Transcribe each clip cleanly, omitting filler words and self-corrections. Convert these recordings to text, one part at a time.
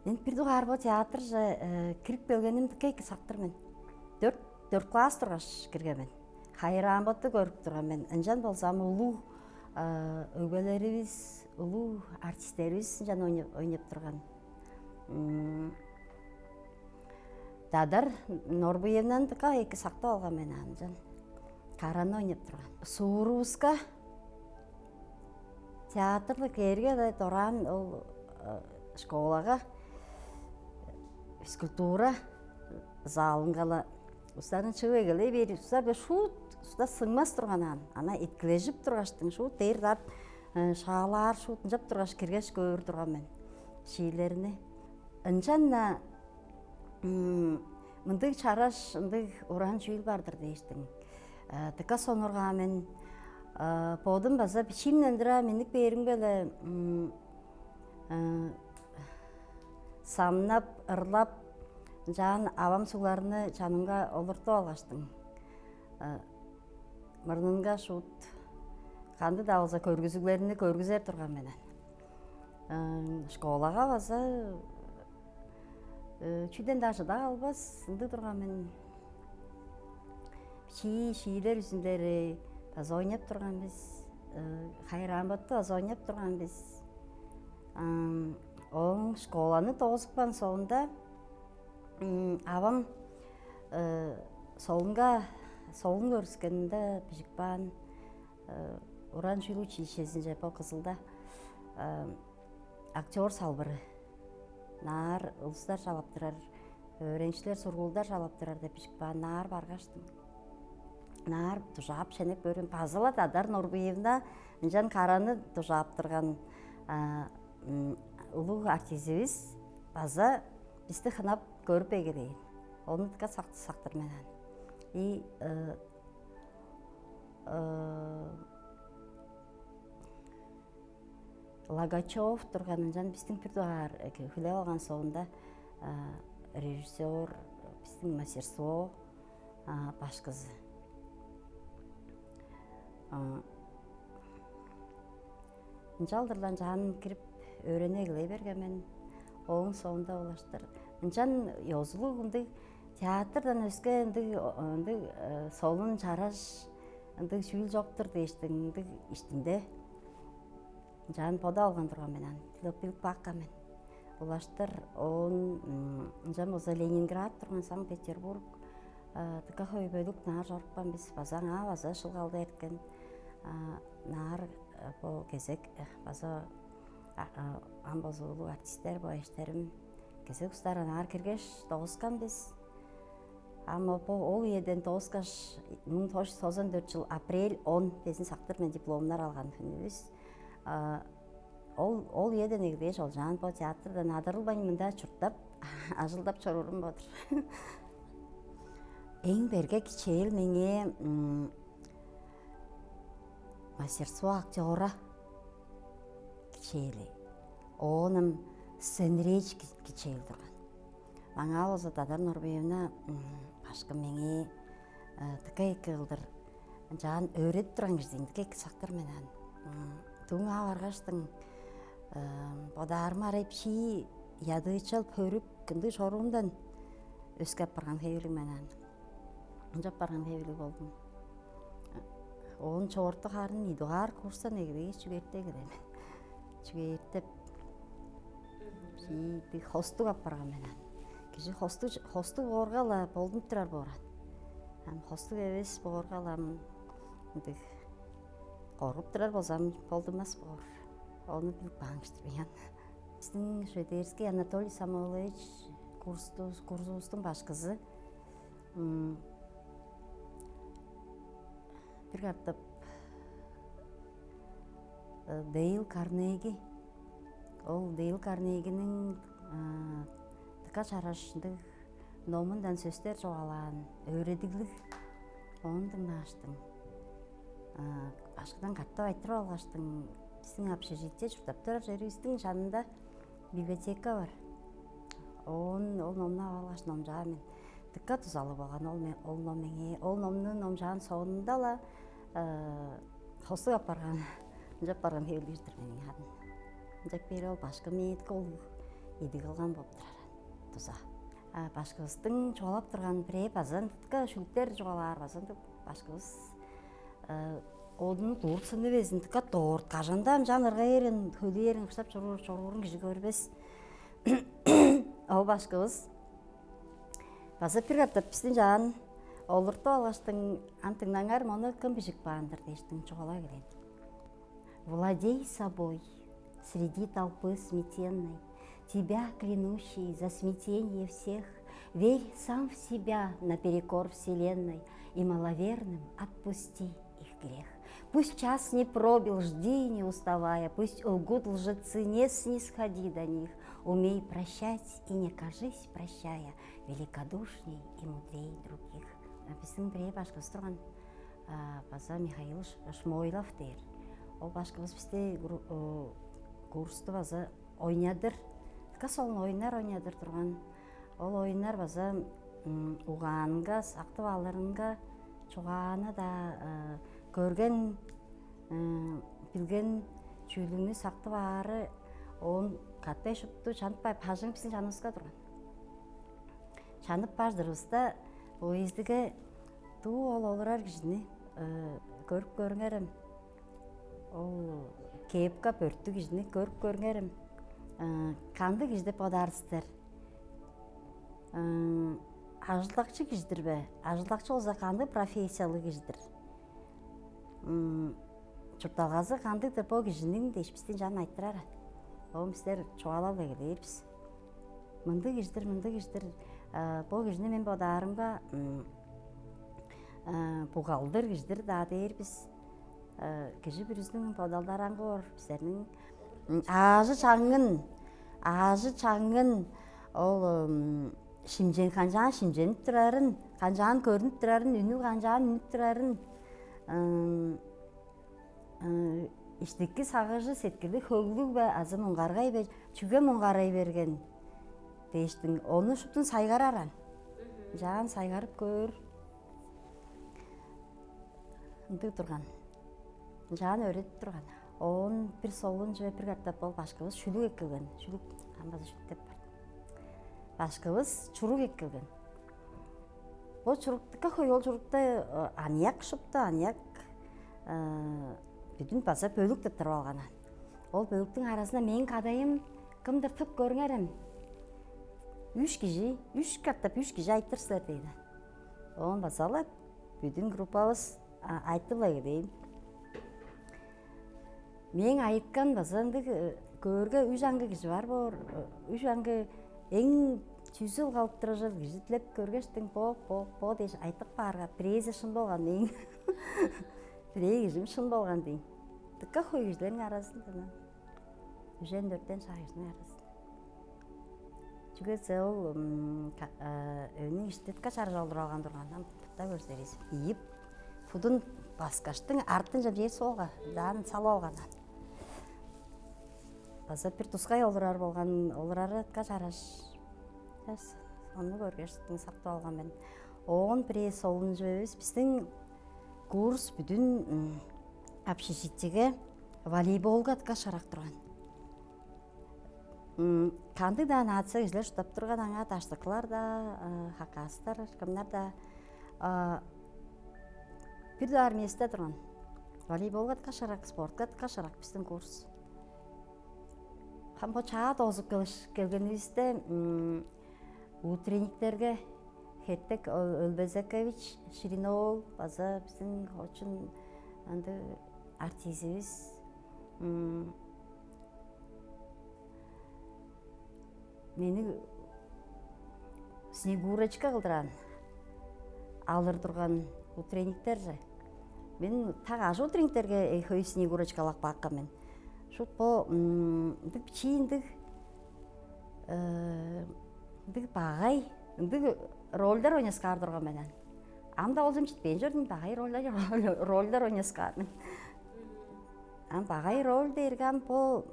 Мен бир дугар театр кирип келгеним кейки сактырмын. 4 класс тургаш киргенмин. Хайран боту көрүп турганмын. Анжан болсам улуу өгбөлөрүбүз, улуу артисттерибиз жана ойноп турган. Дадар Норбуевнан кейки сактап алган мен анжан. Караны ойноп турган. Suuruuска театрды кээрге да туран ол школага физкультура залын гала устарын чыгып келе берип устар шут уста сыңмас турган ана иткилежип тургаштың шут тердап шаалар шутун жап тургаш киргеш көрүп турган мен шийлерине. Анчан мындык чараш ындык уран шүйүл бардыр дейиштиң. Тыка сонурга мен подым база бичимнендира миник бериң беле самнап, ырлап, жан авам суларыны жанымга олуртуп алгаштың. Мырнынга шут канды да болсо көргүзүүлөрүнү көргүзөр турган менен. Школага база чүйден даже да албас, ынды турган мен. Шийлер үзүндөрү база ойноп турганбыз. Хайран ботту база ойноп турганбыз. Оң школаны тогузукпан соонда авам солун көрүскөнүндө бижикпан уран шүйүл училищесин жепо Кызылда актер салбыры наар улустар жалап турар, öğrenciler сургуулдар жалап турар деп бижикпан наар баргаштым. Наар тужап шенеп көрүм пазала Дадар Норбуевна жан караны тужап турган улуу артистибиз база бизди хынап көрүп эгерейин. Onu da saktır menen. Lagachov турганын жан биздин бир дугар хүлөп алган соонда режиссер биздин мастерство баш кызы. Жалдырлан жанын кирип öğreне келе бергенмен оң соонда улаштыр. Жан yozuluk ынды театрдан өскө ынды солун чараш ынды шүйүл жоктур дейиштиң ынды иштинде. Жан пода алган турган менен билип бакканмен. Улаштыр он жан болсо Ленинград турган Санкт-Петербург тыка хөйбөлүк наар жорукпан биз базаңа база шылгалды эрткен наар по кезек база амбозулуу артисттер боештерим кезек устары наар киргеш тогускан биз. Ама ол еден тогускаш 1994 жыл апрель 10 безин сактыр мен дипломдар алган күнүбүз. Ол еден эгдеш ол жан по театрдан адырылбайын мында чурттап ажылдап чорурум бодур. Эң берге кичээл меңе мастерство актера кичээли. Оным сценреч кичээл турган. Мага болсо Дадар Норбуевна башкы меңе тыка эки кылдыр жан өйрөтүп турган кезде тыка эки сактыр менен. Туңа баргаштың бодарыма репши ядычыл пөрүк кынды шоруундан өскөп барган хейлик менен. Жап барган хейлик болдум. Он чорты харын идуар курстан эгдеге чүгертте кедем. Чүгертеп би хостук алып барган менен. Киши хостук бооргала болдум турар бооран. Хостук эбес бооргалам мынтык коруп турар болсам болдумас боор. Onu bilip bağıştırmayan. Bizim Şvederski Anatoliy Samoilovich kursumuzun baş kızı. Bir kartap Dale Carnegie. Ол Dale Carnegie'nin tıkaç araşında nomundan sözler çoğalan, öğrediklük. Onu dinleştim. Başkadan kartta aytırıp algaçtım. Біздің общежитие жұртап тұрар жеріміздің жанында библиотека бар. Ол номна алғаш номжаға мен тыққа тұзалы болған ол номеңе. Ол номның номжағын соғынында ла хостық апарған, жап барған хейлердір менің хадын. Жап бері ол башқа мейіткі ол иди кылган болуп турар туза. Башкыбыздын чоголап турган пире базан тутка шүлктер жоголаар базан башкыбыз одун туурсын эбезин тутка тоорт кажандам жанырга эрин хөлү эрин кыштап чоргурун киши көрбөс. Ол башкыбыз база пир каттап биздин жаан олуртуп алгаштың антыңнаңар мону кым бишик баандыр дештиң чогола келен. Владей собой среди толпы сметенной, тебя, клянущий за смятение всех, верь сам в себя наперекор вселенной и маловерным отпусти их грех. Пусть час не пробил, жди не уставая, пусть лгут лжецы, не снисходи до них, умей прощать и не кажись, прощая, великодушней и мудрей других. Биздин пире башкыбыз турган база Михаил Шмойлов дейр. Ол башкыбыз бизде курсту база ойнадыр. Касолун ойнадыр турган. Ол ойнар база угаанга, сактып алырынга, чугааны да көрген, билген чүйлүгүнү сактып ары, он катпай шупту чанытпай пажың биздин жаныбызга турган. Чанып бардырыбызда оиздиге туу олорар кишини көрүп көрүңерим. Ол кепка пөрттү кишини көрүп көрүңерим. Канды кишиде подарыстыр. Ажылдакчы кишидирбе? Ажылдакчы болсо канды профессиялык кишидир. Чурталгазы кандыктыр бул кишинин деш биздин жан айттырар. Ол биздер чугалап эле келебиз. Мынды кишидир. Бул кишини мен бодарымга бугалдыр кишидир да дейбиз. Киши бирибиздин подалдар аңгор биздердин ажы чаңын ол шимжен канжаан шимженип турарын, канжаан көрүнүп турарын, үнү канжаан үнүп турарын, иштикки сагыжы сеткили хөгүлүкбе азы муңгаргайбы чүгө муңгарай берген дештиң. Ону шуптун сайгараран. Жаан сайгарып көр. Ынтык турган. Жаан өрөтүп турган. Он бир солун же бир каттап бол башкыбыз шүлүк экилген. Шүлүк амбазы шүлүк деп бар. Башкыбыз чурук экилген. Бул чуруктукка ол чурукта анияк шупту, анияк бүтүн база бөлүк деп туруп алган. Ол бөлүктүн арасында менин кадайым кымдыр тып көрүңерим. 3 киши айттырсыздар дейди. Он базалап бүтүн группабыз айтып эле дейм. Мен айткан базанды көргө 3 аңгы киши бар бор. 3 аңгы эң чүйсүл калып турар киши тилеп көргөчтүң по деш айтып барга презы шын болгон дейм. Презим шын болгон дейм. Тыкка хой кишилердин арасында. Үжен 4-тен шагыштын арасында. Чүгөсө ол өнү иштетке шаржа олдуруп алган тургандан тутта көрсөңүз. Ийип фудун баскачтын артын жер солга даан салып алган. База бир тускай олурар болгон, олурары качараш. Аны көргөчтүн сактап алган мен. Он пире солун жебебиз биздин курс бүтүн общежитиеге волейболго кашарак турган. Канды да нация кишилер штаб турган аңа таштыклар да, хакастар, кимдер да бир да армиясында турган. Волейболго кашарак, спортко кашарак биздин курс. Хамбо чаат озуп келгенибизде утренниктерге Хеттек Өлбезекович, Ширинол, база биздин очень артизибиз. Мени Снегурочка кылдырган, алыр турган утренниктер же. Мен так аш утренниктерге хой Снегурочкалак баккан мен. Шут по чийиндик багай, ролдер ойнаскар турган менен. Анда олжум жетпейин жүрдүм, багай ролдер ойнаскарын. Багай рол дерган по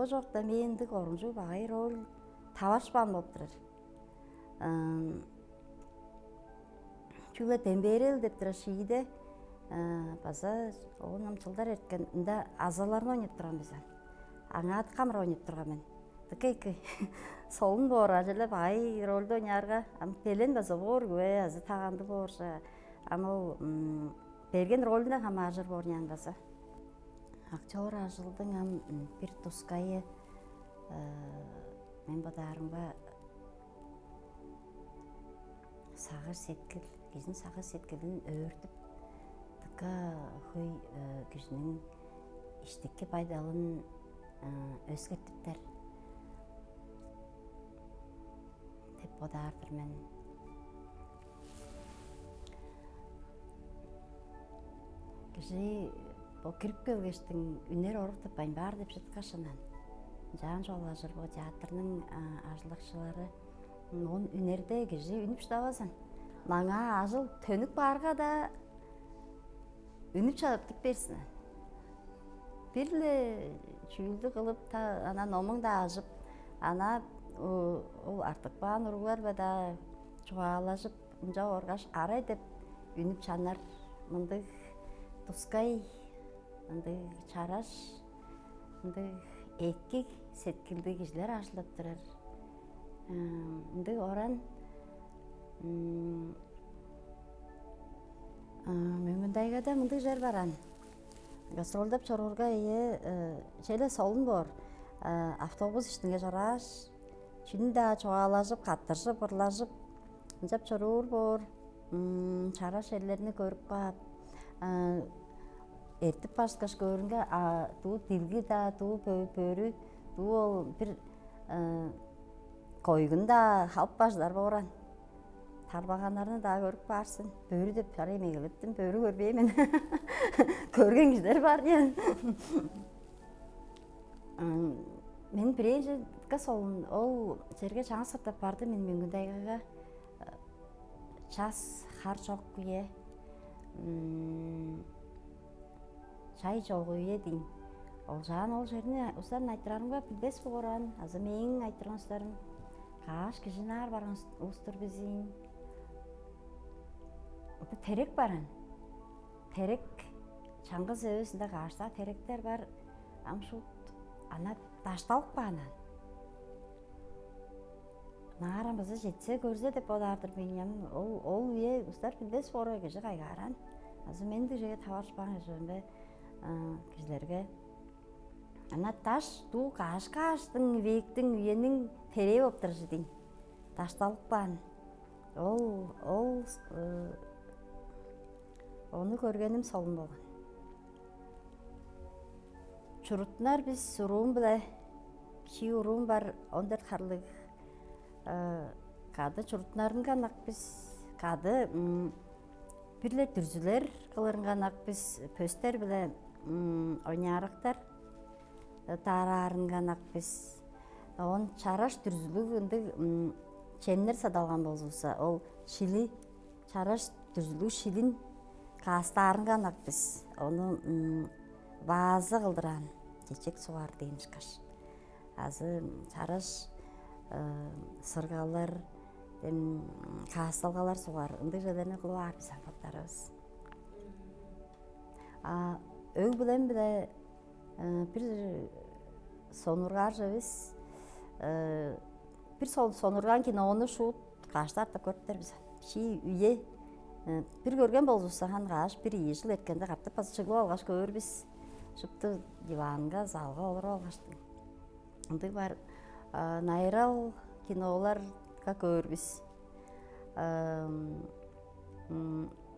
жокта мендик орунжу багай рол табашпан болуп турар. Чүгөтен берил деп тура шийде база онам жылдар эрткен ында азаларын ойноп турган биз. Аңа камера ойноп турган мен. Dıkayki solun bor ajele bay rolde oynarga am pelen basa bor güve azı tağandı borsa ama o bergen rolünde ham ajır bor yandasa. Aktör ajıldın am bir tuskayı men badarımga sağır setkil, gizin sağır setkilin öğürtüp dıka hıy gizinin işteki paydalın özgertipler. Tep badardır men. Gizi o kirip kelgeçtin üner oruq tapayın bar dep şıtkaşınan. Жан жолажыр bu театрның ажлықшылары он үнерде кежи үнүп штабасын. Маңа ажыл төнүк барга да үнүп чалып тип берсин. Бирле чүйлдү кылып та анан омуң да ажып, ана ол артык баан уруглар да чугаалашып, унжа оргаш арай деп үнүп чанар мындык тускай, мындык чараш, мындык эки сеткилди кишилер ашылып турар. Мындай оран Мөңгүндайга да мындай жер баран. Гастролдап чорурга челе солун бор. Автобус иштинге жараш. Чүн да чоалашып, каттырышып, ырлашып, жап чорур бор. Чараш ерлерини көрүп кап. Эртип башкаш көрүнгө туу дилги да, туу пөрү, туу ол бир койгун да халп баждар боран. Тарбаганларны да көрүп барсын. Бөрү деп чара эмегелептим, бөрү көрбөймүн. Көргөн кишилер бар ден. Мен биринчи солун ол жерге жаңы саптап барды мен Мөңгүндайга час хар жок күйе. Чай жолу един. Ол жан ол жеріне ұстарын айтырарымға білдес болған. Азы менің айтырған ұстарым. Қаш кішінар барған ұстыр бізін. Терек баран. Терек чаңғыз өсінде қашта теректер бар. Амшут ана ташталық бағынан. Нағарамызы жетсе көрзе деп одардыр бейнем. Ол үйе ұстар білдес болған кеші қайғаран. Азы менді жеге таварш бағын жөнбе. Кишилерге ана таш туу каш-каштың вектің үйенің тере болып тұршы дейін. Ташталып баан. Оны көргенім солын болған. Чурутнар біз уруун біле, чи уруун бар, ондер қарлық. Кады чурутнарын ғанақ біз, кады бірле дүрзілер қылырын ғанақ біз, пөстер біле ойнарықтар тарарын ғанақ біз. Он чараш дүрзілігінді чемнер садалған болуса, ол шили, чараш дүрзіліг шилин қастарын ғанақ біз. Оны базы қылдыран, чечек суғар дейін шықаш. Азы чараш сырғалар, қасталғалар суғар. Үндік жадарына қылу арбы сапаттарыз. Өг білен біле bir sonurgar жабыз. Bir sonurgan kinonu şut kaçtar da көрттер біз. Ши үйе bir көрген болжусахан қаш, bir ешіл еткенде қапты пасычығы алғаш көр біз. Шыпты диванға, залға олар алғашты. Онды бар найрал киноларға көр біз.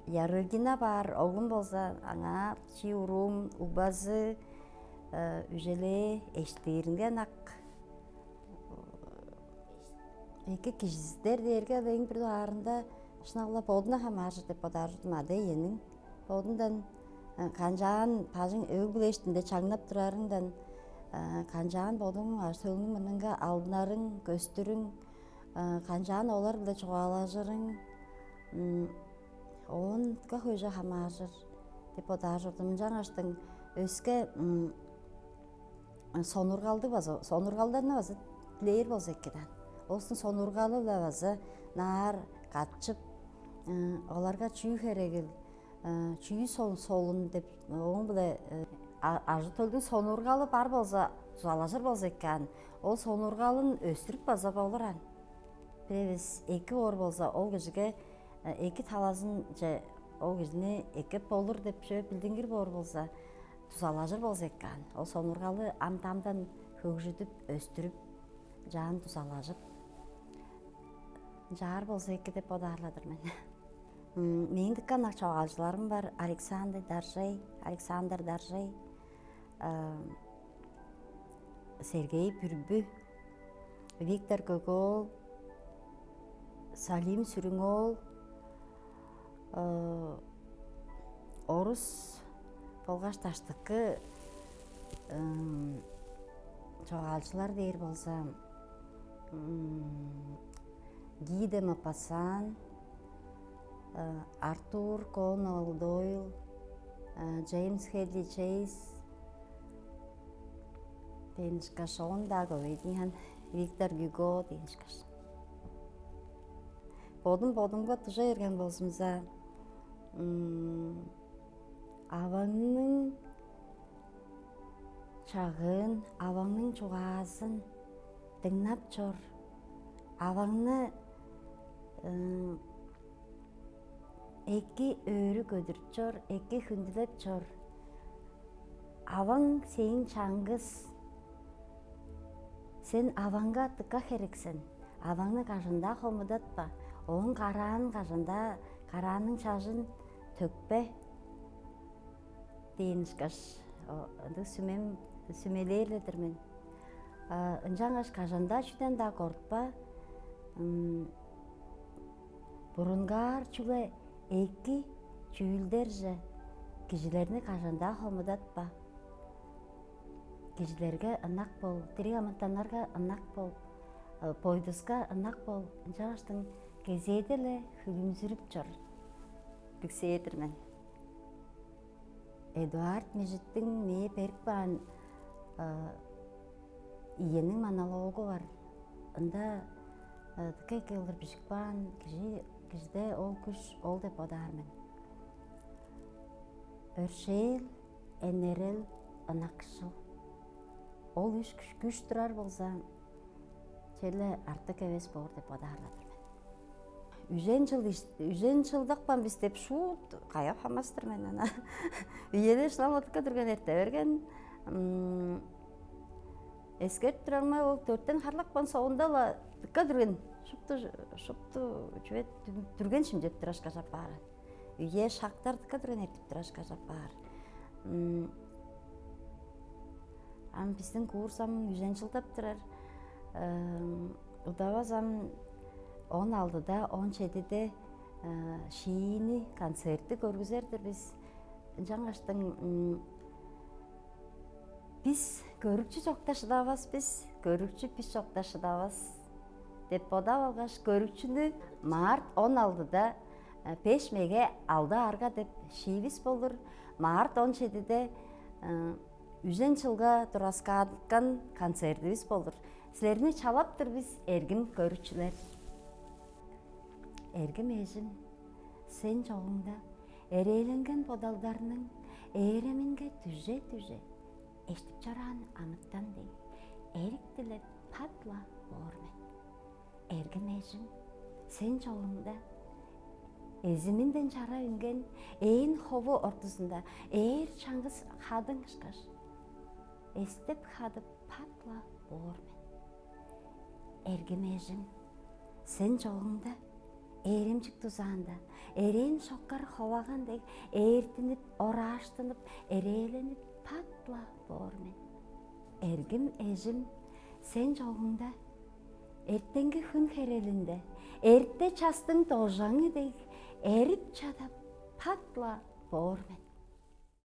Ярыгина бар, оғын болса, аңа, чи урум, убазы, үжеле, эштерінген ақ. Эки кишіздер дерге дейін бір арында шынағыла болдына хамажыр деп бодаржыдым ады енің. Болдындан қанжаған пажың өг білештінде чаңнап тұрарыңдан қанжаған болдың сөлінің мұныңға алдынарың, көстірің, қанжаған олар біле чуғалажырың. Он көжі хамажыр деп бодаржырдым. Жаңаштың өске сонургалды базы, сонургалдарына базы тілейір болсы еккеден. Олсын сонургалы да базы нар, қатшып, оларға чүй керегіл, чүй солын деп, оң біле ажы төлдің сонурғалы бар болса, тузалажыр болса екен, ол сонурғалын өстіріп база болыран. Біребіз екі ор болса, ол кежіге екі талазын же ол кежіне екі болыр деп шөп білдіңгір бор болса, тузалажыр болса екен. Ол сонурғалы амтамдан хөгжүдіп, өстіріп, жан тузалажып. Жар болса екі деп одарладыр мен. Мен дікkan ақчоғалжыларым бар. Александр Даржай, Сергей Пүрбү, Виктор Гогол, Салим Сүрүңол, Орус болғаш таштықы çoğalçılar deyir bolsa, Guy de Maupassant, Arthur Conan Doyle, James Hadley Chase, deyinişkaş ondağı öydüyen Victor Hugo deyinişkaş. Bodumga tuşa ergen bolsumza, avаңның çağın, avаңның çoğazın dinlap çor, avаңны eki örü gödürüp çor, eki hündülep çor. Avang seyin çangız, sen avanga tıka gereksin. Avаңны kažında homudatpa, oğun karanın kažında, karanın çağın tökpe. Deyinişkaş, sümeleyledir men. Înçaŋаш kažında şüden da kortpa, burungar çüle eki çüyülderce kişilerini kažında homudatpa. Kişilerge ınak bol, tiri amantanlarga ınak bol, poyduzga ınak bol. Înçaŋaştың gezedele hülümsürüp çor. Bükseyedir men. Эдуард Межиттің мейе берік баған иенің монологы бар. Онда тіке келдір бішік баған, кіжде ол күш, ол деп одармын. Өршейл, әнерел, ынақшыл. Ол үш күш тұрар болса, челі артық әвес болыр деп одарладыр. Үжен жылдықпан біз деп шуыт, қаяп хамастыр мен ана. Үйелі шыламатыққа тұрген әрті өрген. Әскерт тұрармай ол төрттен харлақпан соғындала тұққа тұрген. Шыпты жүвет түрген шымдеп тұрашқа жап бары. Үйе шақтар тұққа тұрген әртіп тұрашқа жап бары. Біздің курсам үжен жылдап тұрар. Удавазам 16-да, 17-де шиini концертті көргізердір біз. Жаңаштың біз көрікчі жоқта шыдавас біз, көрікчі біз жоқта шыдавас. Деп бода алғаш көрікчіні март 16-да пешмеге алды арға деп шиивіз болыр. Март 17-де үжен жылға тұрасқа адыққан концертіміз болыр. Сілеріне чалаптыр біз әргім көрікчілер. Әргім әжім, сен жоғыңда әрейленген бодалдарының әйремінге түже-түже ештіп жаран амыттан дей, әріктіліп патла ормен. Әргім әжім, сен жоғыңда әзімінден жара үнген әйін хову ортысында әйір чаңғыз қадың ұшқаш, әстіп қадып патла ормен. Әргім әжім, сен жоғыңда Эримчик тузанда, эрен шоккар ховагандек, эртинип, ораштынып, эрейленип, патла бормен. Эргим эжим, сен жоғыңда, эртенги хүн херелинде, эрте частың тожаңы дейк, эрип чадап, патла бормен.